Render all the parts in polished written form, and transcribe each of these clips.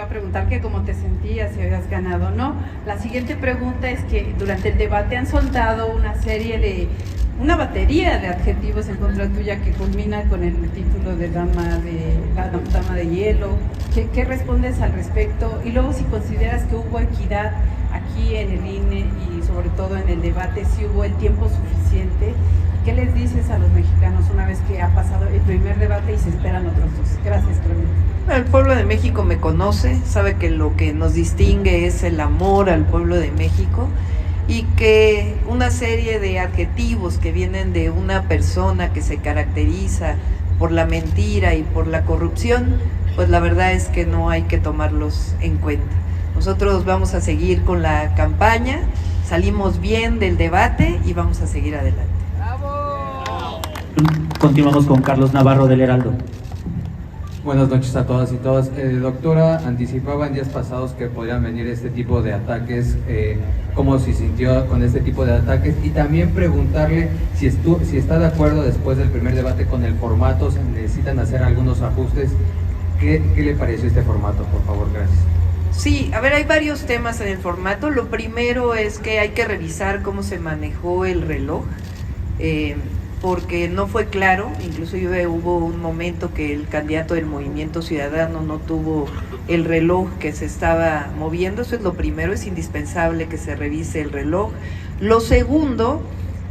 iba a preguntar que cómo te sentías, si habías ganado o no. La siguiente pregunta es que durante el debate han soltado una batería de adjetivos en contra tuya que culmina con el título de dama de hielo. ¿Qué respondes al respecto? Y luego, si consideras que hubo equidad aquí en el INE y sobre todo en el debate, si hubo el tiempo suficiente, ¿qué les dices a los mexicanos una vez que ha pasado el primer debate y se esperan otros dos? Gracias, Clemente. El pueblo de México me conoce, sabe que lo que nos distingue es el amor al pueblo de México, y que una serie de adjetivos que vienen de una persona que se caracteriza por la mentira y por la corrupción, pues la verdad es que no hay que tomarlos en cuenta. Nosotros vamos a seguir con la campaña, salimos bien del debate y vamos a seguir adelante. ¡Bravo! Continuamos con Carlos Navarro del Heraldo. Buenas noches a todas y todos. Doctora, anticipaba en días pasados que podrían venir este tipo de ataques, cómo se sintió con este tipo de ataques, y también preguntarle si está de acuerdo después del primer debate con el formato, se necesitan hacer algunos ajustes. ¿Qué le pareció este formato, por favor? Gracias. Sí, a ver, hay varios temas en el formato. Lo primero es que hay que revisar cómo se manejó el reloj, porque no fue claro. Incluso hubo un momento que el candidato del Movimiento Ciudadano no tuvo el reloj que se estaba moviendo. Eso es lo primero, es indispensable que se revise el reloj. Lo segundo,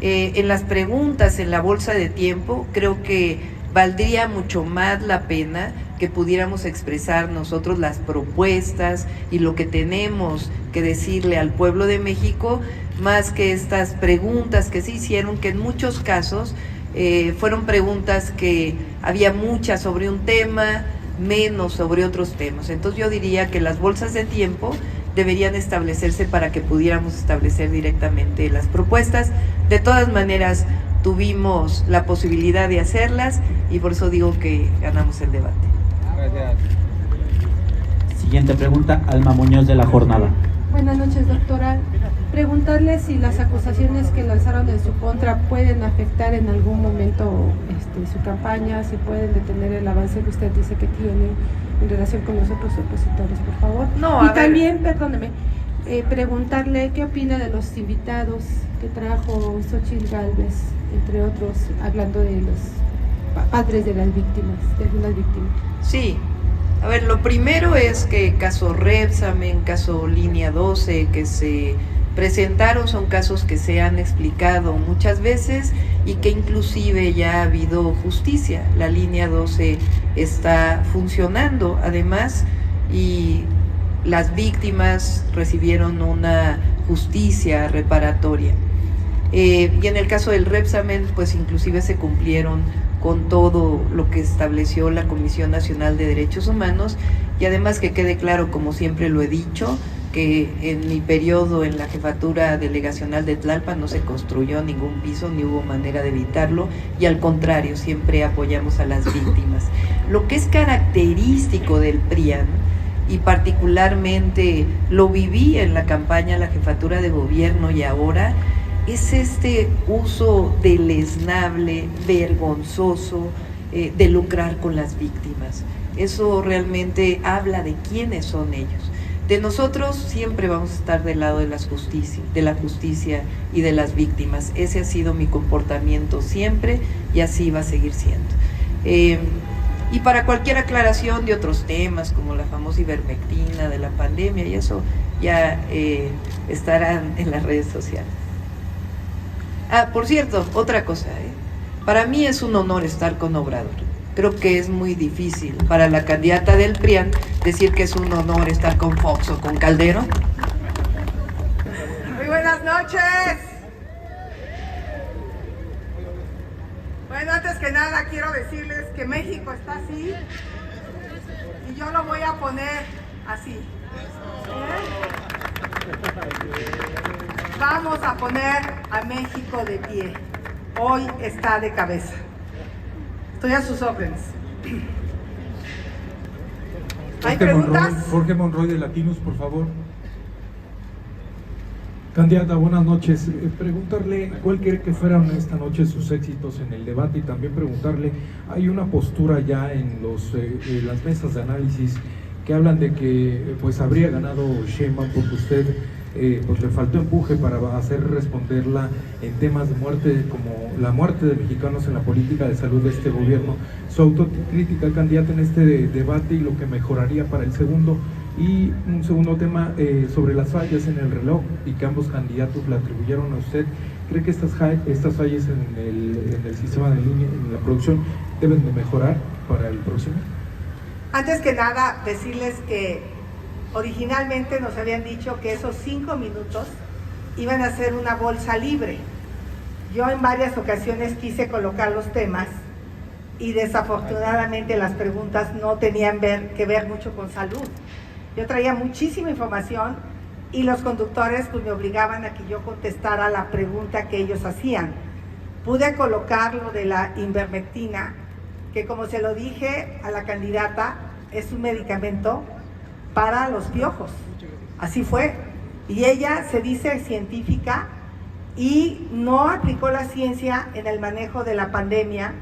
en las preguntas, en la bolsa de tiempo, creo que valdría mucho más la pena que pudiéramos expresar nosotros las propuestas y lo que tenemos que decirle al pueblo de México, más que estas preguntas que se hicieron, que en muchos casos fueron preguntas que había muchas sobre un tema, menos sobre otros temas. Entonces yo diría que las bolsas de tiempo deberían establecerse para que pudiéramos establecer directamente las propuestas. De todas maneras, tuvimos la posibilidad de hacerlas y por eso digo que ganamos el debate. Gracias. Siguiente pregunta, Alma Muñoz de La Jornada. Buenas noches, doctora. Preguntarle si las acusaciones que lanzaron en su contra pueden afectar en algún momento su campaña, si pueden detener el avance que usted dice que tiene en relación con los otros opositores, por favor. No, y también, perdóneme, preguntarle qué opina de los invitados que trajo Xóchitl Gálvez, entre otros, hablando de los padres de las víctimas, de algunas víctimas. Sí, a ver, lo primero es que caso Repsamen, caso Línea 12, que se presentaron, son casos que se han explicado muchas veces y que inclusive ya ha habido justicia. La Línea 12 está funcionando además y las víctimas recibieron una justicia reparatoria. Y en el caso del Repsamen, pues inclusive se cumplieron con todo lo que estableció la Comisión Nacional de Derechos Humanos, y además que quede claro, como siempre lo he dicho, que en mi periodo en la jefatura delegacional de Tlalpan no se construyó ningún piso, ni hubo manera de evitarlo, y al contrario, siempre apoyamos a las víctimas. Lo que es característico del PRIAN, y particularmente lo viví en la campaña a la jefatura de gobierno y ahora, es este uso deleznable, vergonzoso, de lucrar con las víctimas. Eso realmente habla de quiénes son ellos. De nosotros siempre vamos a estar del lado de la justicia y de las víctimas. Ese ha sido mi comportamiento siempre y así va a seguir siendo. Y para cualquier aclaración de otros temas, como la famosa ivermectina de la pandemia, y eso ya estarán en las redes sociales. Ah, por cierto, otra cosa, para mí es un honor estar con Obrador. Creo que es muy difícil para la candidata del PRIAN decir que es un honor estar con Fox o con Calderón. Muy buenas noches. Bueno, antes que nada quiero decirles que México está así y yo lo voy a poner así. Vamos a poner a México de pie. Hoy está de cabeza. Estoy a sus órdenes. ¿Hay preguntas? Jorge Monroy de Latinos, por favor. Candidata, buenas noches. Preguntarle cuál cree que fueran esta noche sus éxitos en el debate y también preguntarle, hay una postura ya en las mesas de análisis que hablan de que pues habría ganado Sheinbaum porque usted pues le faltó empuje para hacer responderla en temas de muerte, como la muerte de mexicanos en la política de salud de este gobierno. Su autocrítica, candidata, en este debate y lo que mejoraría para el segundo. Y un segundo tema sobre las fallas en el reloj y que ambos candidatos le atribuyeron a usted. ¿Cree que estas fallas en el sistema de línea, en la producción, deben de mejorar para el próximo? Antes que nada, decirles que originalmente nos habían dicho que esos 5 minutos iban a ser una bolsa libre. Yo en varias ocasiones quise colocar los temas y desafortunadamente las preguntas no tenían que ver mucho con salud. Yo traía muchísima información y los conductores pues me obligaban a que yo contestara la pregunta que ellos hacían. Pude colocar lo de la ivermectina, que como se lo dije a la candidata, es un medicamento para los piojos. Así fue. Y ella se dice científica y no aplicó la ciencia en el manejo de la pandemia.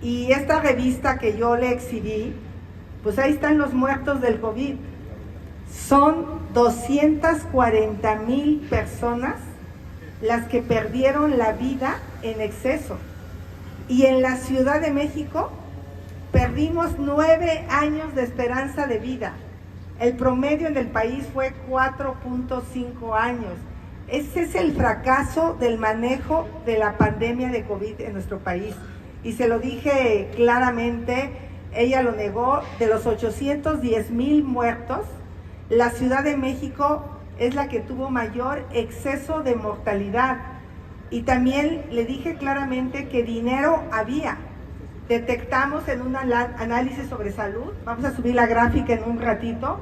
Y esta revista que yo le exhibí, pues ahí están los muertos del COVID. Son 240,000 personas las que perdieron la vida en exceso. Y en la Ciudad de México perdimos 9 años de esperanza de vida. El promedio en el país fue 4.5 años. Ese es el fracaso del manejo de la pandemia de COVID en nuestro país. Y se lo dije claramente, ella lo negó, de los 810,000 muertos, la Ciudad de México es la que tuvo mayor exceso de mortalidad. Y también le dije claramente que dinero había. Detectamos en un análisis sobre salud, vamos a subir la gráfica en un ratito,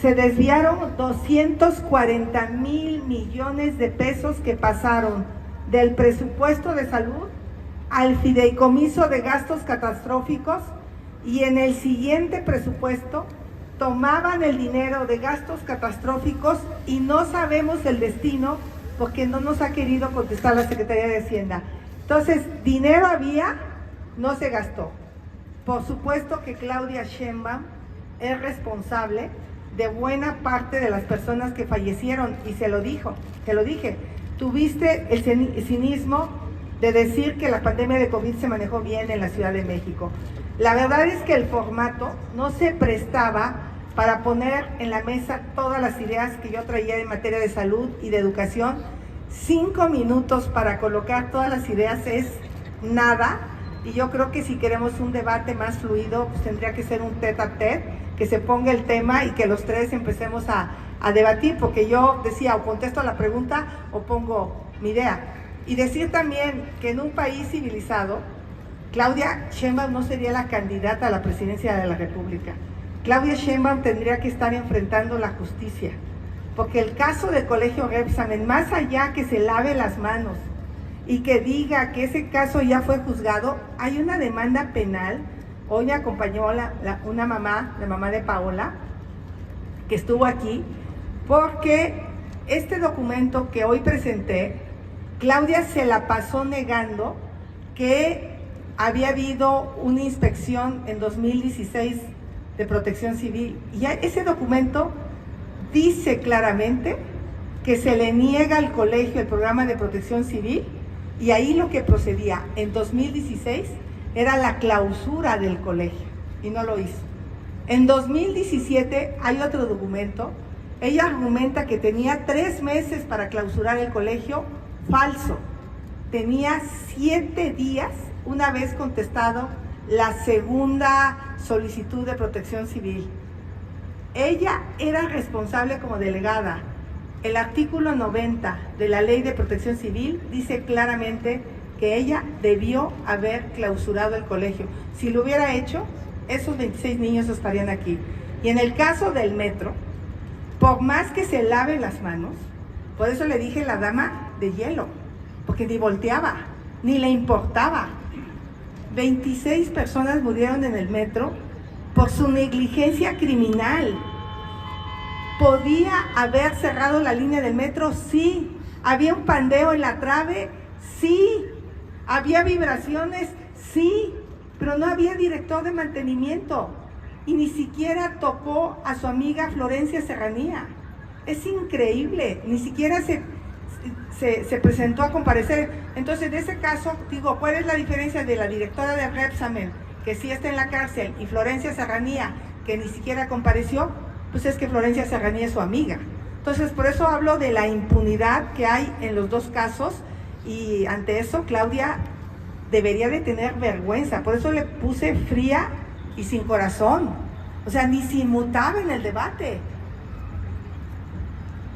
se desviaron 240,000 millones de pesos que pasaron del presupuesto de salud al fideicomiso de gastos catastróficos, y en el siguiente presupuesto tomaban el dinero de gastos catastróficos y no sabemos el destino porque no nos ha querido contestar la Secretaría de Hacienda. Entonces, dinero había, no se gastó. Por supuesto que Claudia Sheinbaum es responsable de buena parte de las personas que fallecieron, y se lo dije. Tuviste el cinismo de decir que la pandemia de COVID se manejó bien en la Ciudad de México. La verdad es que el formato no se prestaba para poner en la mesa todas las ideas que yo traía en materia de salud y de educación. 5 minutos para colocar todas las ideas es nada, y yo creo que si queremos un debate más fluido, pues tendría que ser un tete a tete, que se ponga el tema y que los tres empecemos a debatir, porque yo decía, o contesto la pregunta o pongo mi idea. Y decir también que en un país civilizado, Claudia Sheinbaum no sería la candidata a la presidencia de la República. Claudia Sheinbaum tendría que estar enfrentando la justicia, porque el caso del Colegio Rebsamen, más allá que se lave las manos y que diga que ese caso ya fue juzgado, hay una demanda penal. Hoy me acompañó una mamá, la mamá de Paola, que estuvo aquí, porque este documento que hoy presenté, Claudia se la pasó negando que había habido una inspección en 2016 de Protección Civil. Y ese documento dice claramente que se le niega al colegio el programa de Protección Civil, y ahí lo que procedía en 2016 era la clausura del colegio, y no lo hizo. En 2017 hay otro documento. Ella argumenta que tenía 3 meses para clausurar el colegio. Falso. Tenía 7 días una vez contestado la segunda solicitud de Protección Civil. Ella era responsable como delegada. El artículo 90 de la Ley de Protección Civil dice claramente que ella debió haber clausurado el colegio. Si lo hubiera hecho, esos 26 niños estarían aquí. Y en el caso del metro, por más que se lave las manos, por eso le dije la dama de hielo, porque ni volteaba, ni le importaba. 26 personas murieron en el metro por su negligencia criminal. ¿Podía haber cerrado la línea del metro? Sí. ¿Había un pandeo en la trave? Sí. ¿Había vibraciones? Sí. Pero no había director de mantenimiento. y ni siquiera tocó a su amiga Florencia Serranía. Es increíble, ni siquiera se presentó a comparecer. Entonces, en ese caso, digo, ¿cuál es la diferencia de la directora de Repsamen, que sí está en la cárcel, y Florencia Serranía, que ni siquiera compareció? Pues es que Florencia Serranía es su amiga. Entonces, por eso hablo de la impunidad que hay en los dos casos, y ante eso Claudia debería de tener vergüenza. Por eso le puse fría y sin corazón. O sea, ni se inmutaba en el debate.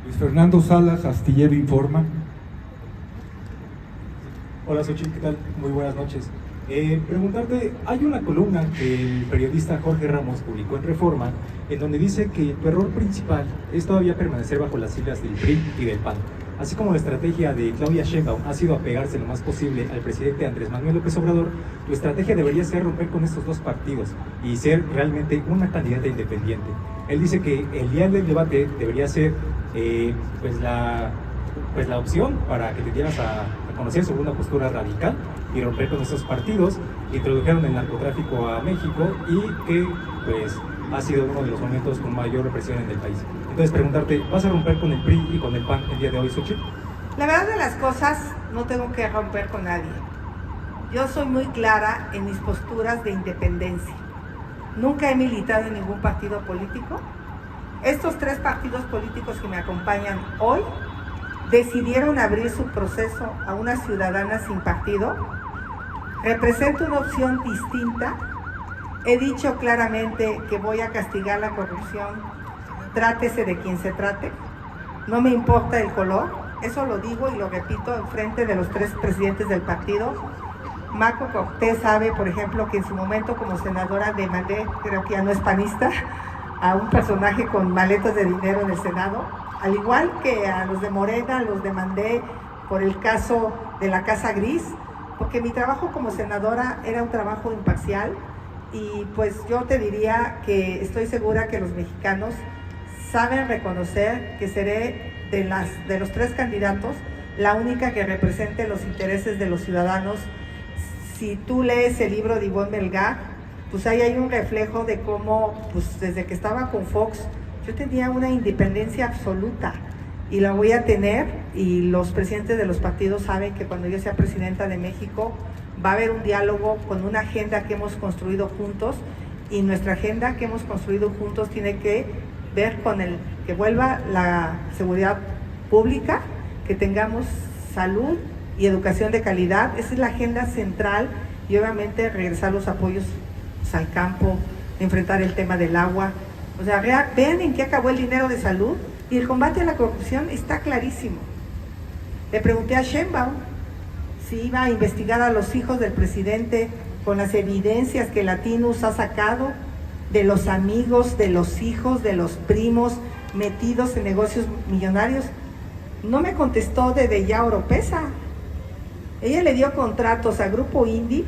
Luis Fernando Salas, Astillero Informa. Hola, Xochitl, ¿qué tal? Muy buenas noches. Preguntarte, hay una columna que el periodista Jorge Ramos publicó en Reforma, en donde dice que tu error principal es todavía permanecer bajo las siglas del PRI y del PAN, así como la estrategia de Claudia Sheinbaum ha sido apegarse lo más posible al presidente Andrés Manuel López Obrador. Tu estrategia debería ser romper con estos dos partidos y ser realmente una candidata independiente. Él dice que el día del debate debería ser la opción para que te dieras a conocer sobre una postura radical y romper con esos partidos. Introdujeron el narcotráfico a México y que pues ha sido uno de los momentos con mayor represión en el país. Entonces preguntarte, ¿vas a romper con el PRI y con el PAN el día de hoy, Xochitl? La verdad de las cosas, no tengo que romper con nadie. Yo soy muy clara en mis posturas de independencia. Nunca he militado en ningún partido político. Estos tres partidos políticos que me acompañan hoy decidieron abrir su proceso a una ciudadana sin partido. Represento una opción distinta. He dicho claramente que voy a castigar la corrupción, trátese de quien se trate. No me importa el color, eso lo digo y lo repito en frente de los tres presidentes del partido. Marco Cortés sabe, por ejemplo, que en su momento como senadora demandé, creo que ya no es panista, a un personaje con maletas de dinero en el Senado. Al igual que a los de Morena, los demandé por el caso de la Casa Gris, porque mi trabajo como senadora era un trabajo imparcial, y pues yo te diría que estoy segura que los mexicanos saben reconocer que seré de los tres candidatos la única que represente los intereses de los ciudadanos. Si tú lees el libro de Ivonne Melgar, pues ahí hay un reflejo de cómo, pues desde que estaba con Fox, yo tenía una independencia absoluta y la voy a tener, y los presidentes de los partidos saben que cuando yo sea presidenta de México va a haber un diálogo con una agenda que hemos construido juntos, y nuestra agenda que hemos construido juntos tiene que ver con que vuelva la seguridad pública, que tengamos salud y educación de calidad. Esa es la agenda central, y obviamente regresar los apoyos al campo, enfrentar el tema del agua. O sea, vean en qué acabó el dinero de salud, y el combate a la corrupción está clarísimo. Le pregunté a Sheinbaum si iba a investigar a los hijos del presidente con las evidencias que Latinus ha sacado de los amigos, de los hijos, de los primos metidos en negocios millonarios. No me contestó de Deya Oropesa. Ella le dio contratos a Grupo Indi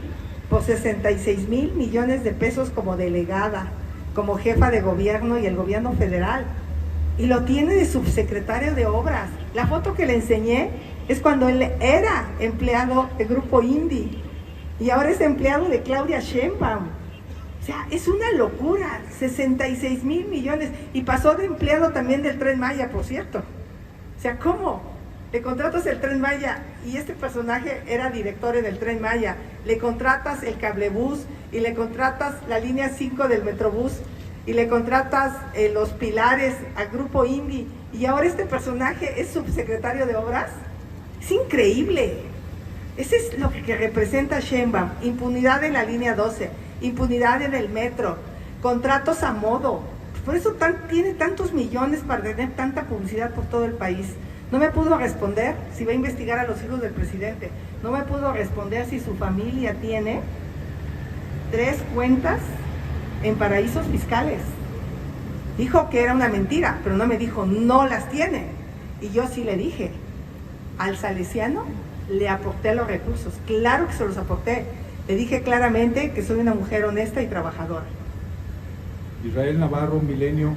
por 66,000 millones de pesos como delegada, como jefa de gobierno y el gobierno federal, y lo tiene de subsecretario de obras. La foto que le enseñé es cuando él era empleado de Grupo Indi y ahora es empleado de Claudia Sheinbaum. O sea, es una locura, 66,000 millones, y pasó de empleado también del Tren Maya, por cierto. O sea, ¿cómo? Le contratas el Tren Maya, y este personaje era director en el Tren Maya, le contratas el cablebús, y le contratas la línea 5 del Metrobús, y le contratas los pilares a Grupo Indi, y ahora este personaje es subsecretario de obras. Es increíble. Ese es lo que representa Sheinbaum: impunidad en la línea 12, impunidad en el metro, contratos a modo. Por eso tiene tantos millones para tener tanta publicidad por todo el país. No me pudo responder si va a investigar a los hijos del presidente. No me pudo responder si su familia tiene 3 cuentas en paraísos fiscales. Dijo que era una mentira, pero no me dijo no las tiene. Y yo sí le dije, al salesiano le aporté los recursos. Claro que se los aporté. Le dije claramente que soy una mujer honesta y trabajadora. Israel Navarro, Milenio.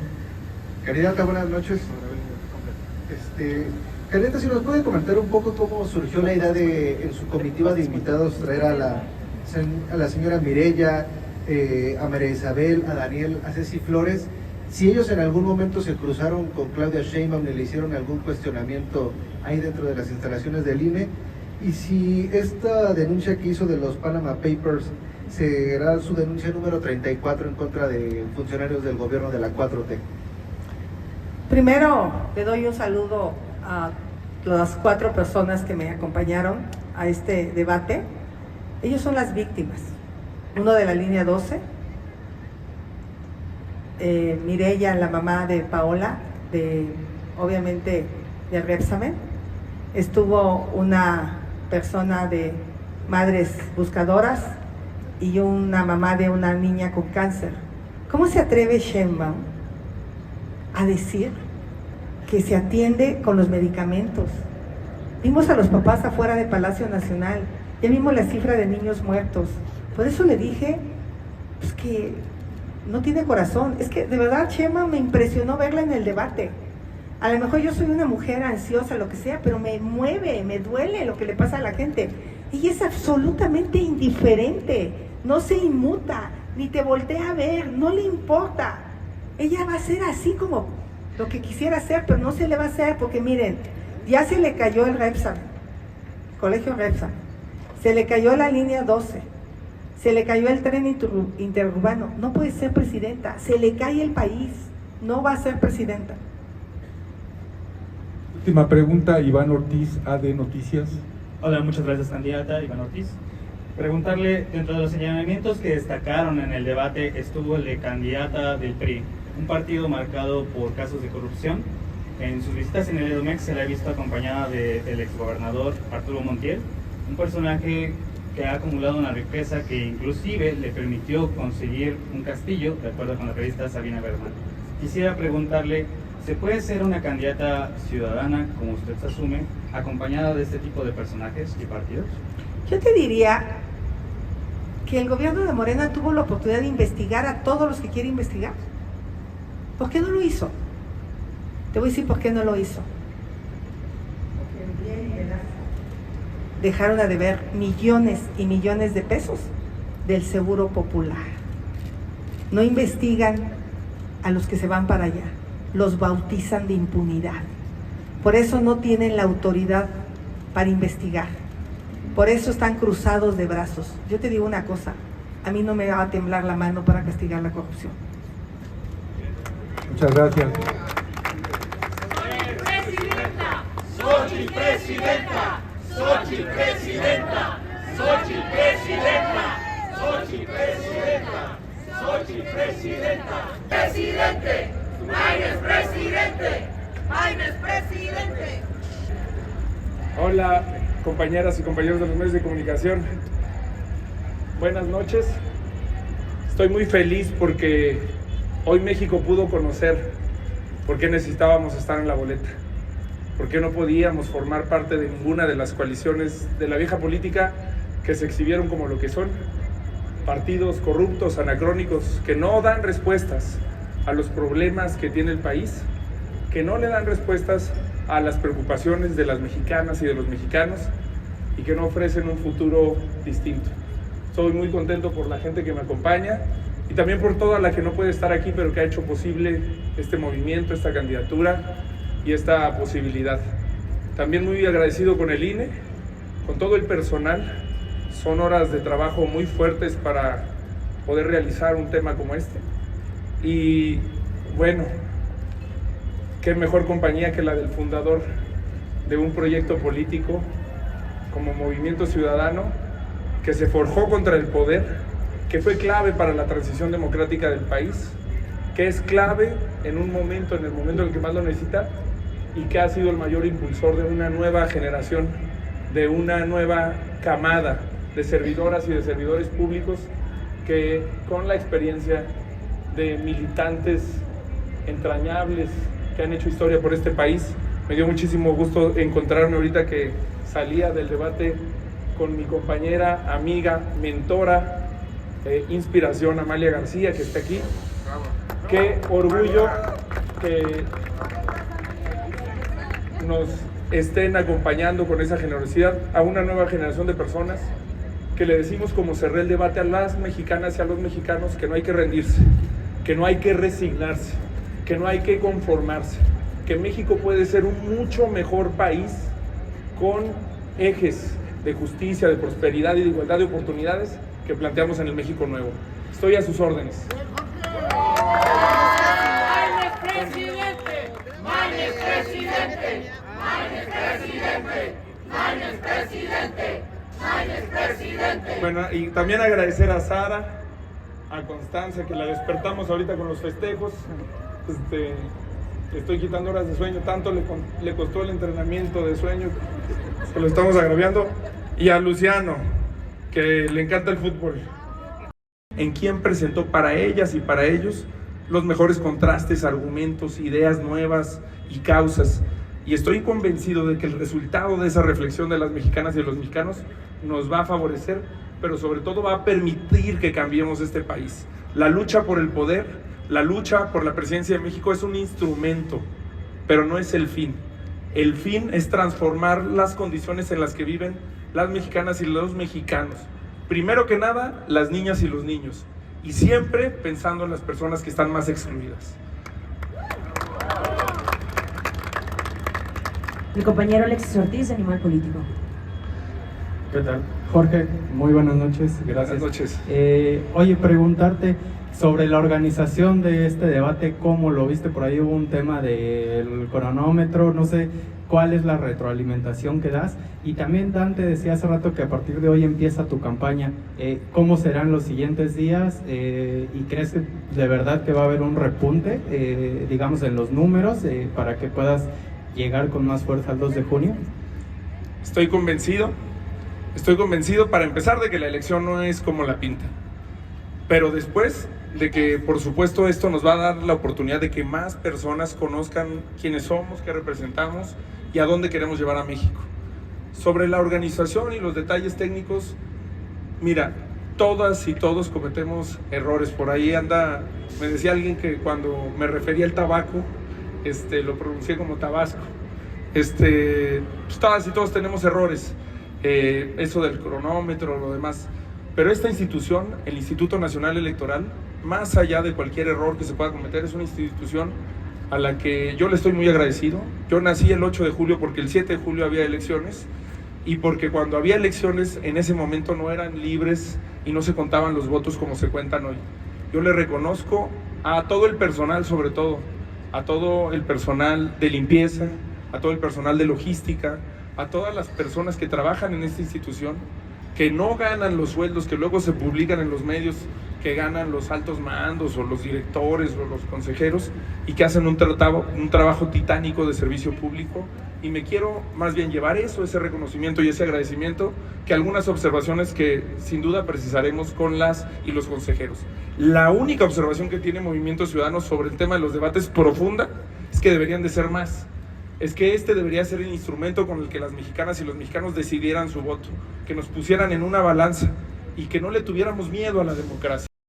Candidata, buenas noches. Candidata, si nos puede comentar un poco cómo surgió la idea de, en su comitiva de invitados, traer a la señora Mireya, a María Isabel, a Daniel, a Ceci Flores, si ellos en algún momento se cruzaron con Claudia Sheinbaum y le hicieron algún cuestionamiento ahí dentro de las instalaciones del INE, y si esta denuncia que hizo de los Panama Papers será su denuncia número 34 en contra de funcionarios del gobierno de la 4T. Primero, le doy un saludo a las 4 personas que me acompañaron a este debate. Ellos son las víctimas. Uno de la línea 12, Mireya, la mamá de Paola, obviamente de Repsamen. Estuvo una persona de Madres Buscadoras y una mamá de una niña con cáncer. ¿Cómo se atreve Sheinbaum a decir que se atiende con los medicamentos? Vimos a los papás afuera del Palacio Nacional, ya vimos la cifra de niños muertos. Por eso le dije pues, que no tiene corazón. Es que de verdad Sheinbaum me impresionó verla en el debate. A lo mejor yo soy una mujer ansiosa, lo que sea, pero me mueve, me duele lo que le pasa a la gente. Ella es absolutamente indiferente, no se inmuta, ni te voltea a ver, no le importa. Ella va a ser así como lo que quisiera hacer, pero no se le va a hacer porque miren, ya se le cayó el Repsamen, Colegio Repsamen, se le cayó la línea 12, se le cayó el tren interurbano, no puede ser presidenta, se le cae el país, no va a ser presidenta. Última pregunta, Iván Ortiz, AD Noticias. Hola, muchas gracias, candidata Iván Ortiz. Preguntarle, dentro de los señalamientos que destacaron en el debate estuvo el de candidata del PRI, un partido marcado por casos de corrupción. En sus visitas en el Edomex se la ha visto acompañada del exgobernador Arturo Montiel, un personaje que ha acumulado una riqueza que inclusive le permitió conseguir un castillo, de acuerdo con la revista Sabina Berman. Quisiera preguntarle, ¿se puede ser una candidata ciudadana, como usted se asume, acompañada de este tipo de personajes y partidos? Yo te diría que el gobierno de Morena tuvo la oportunidad de investigar a todos los que quiere investigar. ¿Por qué no lo hizo? Te voy a decir por qué no lo hizo. Porque el bien y el asco dejaron a deber millones y millones de pesos del Seguro Popular. No investigan a los que se van para allá, los bautizan de impunidad. Por eso no tienen la autoridad para investigar. Por eso están cruzados de brazos. Yo te digo una cosa, a mí no me va a temblar la mano para castigar la corrupción. Muchas gracias. Xochitl presidenta, Xochitl presidenta, Xochitl presidenta, Xochitl presidenta, Xochitl presidenta, presidente, Maines presidente, Maines presidente. Hola, compañeras y compañeros de los medios de comunicación. Buenas noches. Estoy muy feliz porque hoy México pudo conocer por qué necesitábamos estar en la boleta. ¿Por qué no podíamos formar parte de ninguna de las coaliciones de la vieja política que se exhibieron como lo que son? Partidos corruptos, anacrónicos, que no dan respuestas a los problemas que tiene el país, que no le dan respuestas a las preocupaciones de las mexicanas y de los mexicanos y que no ofrecen un futuro distinto. Estoy muy contento por la gente que me acompaña y también por toda la que no puede estar aquí, pero que ha hecho posible este movimiento, esta candidatura y esta posibilidad. También muy agradecido con el INE, con todo el personal. Son horas de trabajo muy fuertes para poder realizar un tema como este. Y bueno, qué mejor compañía que la del fundador de un proyecto político como Movimiento Ciudadano, que se forjó contra el poder, que fue clave para la transición democrática del país, que es clave en un momento, en el momento en el que más lo necesita, y que ha sido el mayor impulsor de una nueva generación, de una nueva camada de servidoras y de servidores públicos que con la experiencia de militantes entrañables que han hecho historia por este país. Me dio muchísimo gusto encontrarme ahorita que salía del debate con mi compañera, amiga, mentora, inspiración, Amalia García, que está aquí. Qué orgullo que nos estén acompañando con esa generosidad a una nueva generación de personas que le decimos, como cerré el debate, a las mexicanas y a los mexicanos, que no hay que rendirse, que no hay que resignarse, que no hay que conformarse, que México puede ser un mucho mejor país con ejes de justicia, de prosperidad y de igualdad de oportunidades que planteamos en el México Nuevo. Estoy a sus órdenes. Bueno, y también agradecer a Sara, a Constancia, que la despertamos ahorita con los festejos. Le estoy quitando horas de sueño, tanto le costó el entrenamiento de sueño que lo estamos agraviando. Y a Luciano, que le encanta el fútbol, en quien presentó para ellas y para ellos los mejores contrastes, argumentos, ideas nuevas y causas. Y estoy convencido de que el resultado de esa reflexión de las mexicanas y de los mexicanos nos va a favorecer, pero sobre todo va a permitir que cambiemos este país. La lucha por el poder, la lucha por la presidencia de México es un instrumento, pero no es el fin. El fin es transformar las condiciones en las que viven las mexicanas y los mexicanos. Primero que nada, las niñas y los niños, y siempre pensando en las personas que están más excluidas. El compañero Alexis Ortiz, de Animal Político. ¿Qué tal? Jorge, muy buenas noches, gracias. Buenas noches. Oye, preguntarte sobre la organización de este debate, ¿cómo lo viste? Por ahí hubo un tema del cronómetro, no sé cuál es la retroalimentación que das. Y también Dante decía hace rato que a partir de hoy empieza tu campaña. ¿Cómo serán los siguientes días? ¿Y crees que de verdad que va a haber un repunte, digamos, en los números para que puedas llegar con más fuerza al 2 de junio? Estoy convencido para empezar de que la elección no es como la pinta, pero después de que por supuesto esto nos va a dar la oportunidad de que más personas conozcan quiénes somos, qué representamos y a dónde queremos llevar a México. Sobre la organización y los detalles técnicos, mira, todas y todos cometemos errores. Por ahí me decía alguien que cuando me refería al tabaco, lo pronuncié como Tabasco. Pues todas y todos tenemos errores, eso del cronómetro, lo demás. Pero esta institución, el Instituto Nacional Electoral, más allá de cualquier error que se pueda cometer, es una institución a la que yo le estoy muy agradecido. Yo nací el 8 de julio porque el 7 de julio había elecciones, y porque cuando había elecciones en ese momento no eran libres y no se contaban los votos como se cuentan hoy. Yo le reconozco a todo el personal, sobre todo, a todo el personal de limpieza, a todo el personal de logística, a todas las personas que trabajan en esta institución, que no ganan los sueldos que luego se publican en los medios, que ganan los altos mandos o los directores o los consejeros, y que hacen un trabajo titánico de servicio público. Y me quiero más bien llevar ese reconocimiento y ese agradecimiento, que algunas observaciones que sin duda precisaremos con las y los consejeros. La única observación que tiene Movimiento Ciudadano sobre el tema de los debates profunda es que deberían de ser más. Es que debería ser el instrumento con el que las mexicanas y los mexicanos decidieran su voto, que nos pusieran en una balanza y que no le tuviéramos miedo a la democracia.